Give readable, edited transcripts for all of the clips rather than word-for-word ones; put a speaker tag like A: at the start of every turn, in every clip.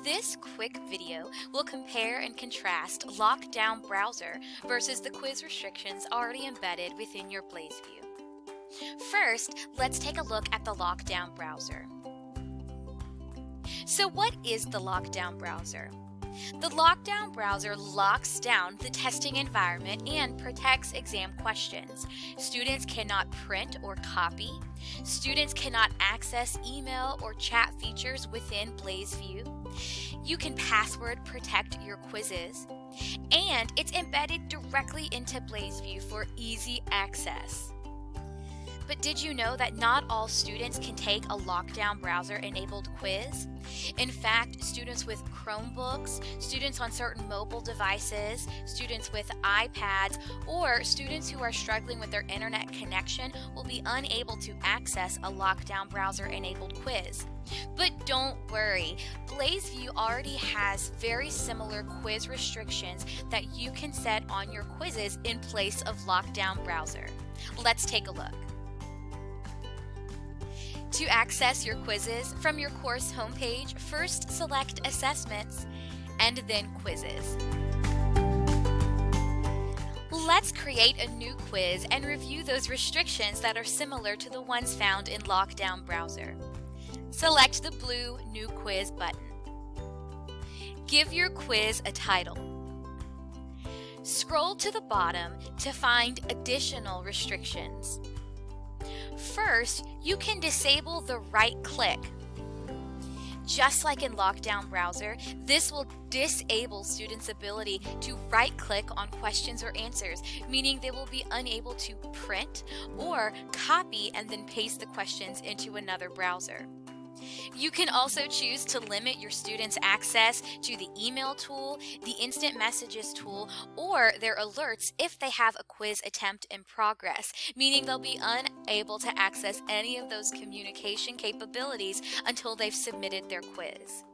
A: This quick video will compare and contrast LockDown browser versus the quiz restrictions already embedded within your BlazeVIEW. First, let's take a look at the LockDown browser. So what is the LockDown browser? The LockDown browser locks down the testing environment and protects exam questions. Students cannot print or copy. Students cannot access email or chat features within BlazeVIEW. You can password protect your quizzes. And it's embedded directly into BlazeVIEW for easy access. But did you know that not all students can take a LockDown browser-enabled quiz? In fact, students with Chromebooks, students on certain mobile devices, students with iPads, or students who are struggling with their internet connection will be unable to access a LockDown browser-enabled quiz. But don't worry, BlazeVIEW already has very similar quiz restrictions that you can set on your quizzes in place of LockDown browser. Let's take a look. To access your quizzes from your course homepage, first select Assessments and then Quizzes. Let's create a new quiz and review those restrictions that are similar to the ones found in LockDown browser. Select the blue New Quiz button. Give your quiz a title. Scroll to the bottom to find additional restrictions. First, you can disable the right click. Just like in LockDown browser, this will disable students' ability to right-click on questions or answers, meaning they will be unable to print or copy and then paste the questions into another browser. You can also choose to limit your students' access to the email tool, the instant messages tool, or their alerts if they have a quiz attempt in progress, meaning they'll be unable to access any of those communication capabilities until they've submitted their quiz.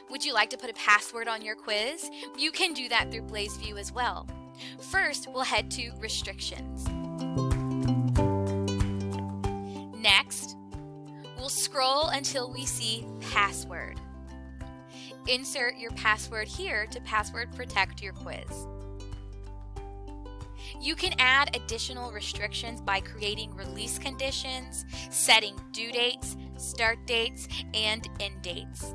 A: Would you like to put a password on your quiz? You can do that through BlazeVIEW as well. First, we'll head to Restrictions. Next, we'll scroll until we see Password. Insert your password here to password protect your quiz. You can add additional restrictions by creating release conditions, setting due dates, start dates, and end dates.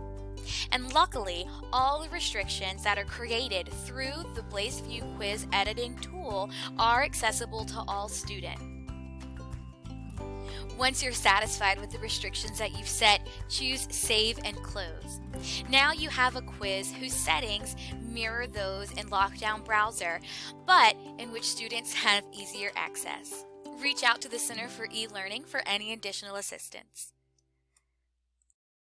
A: And luckily, all the restrictions that are created through the BlazeVIEW quiz editing tool are accessible to all students. Once you're satisfied with the restrictions that you've set, choose Save and Close. Now you have a quiz whose settings mirror those in LockDown browser, but in which students have easier access. Reach out to the Center for E-Learning for any additional assistance.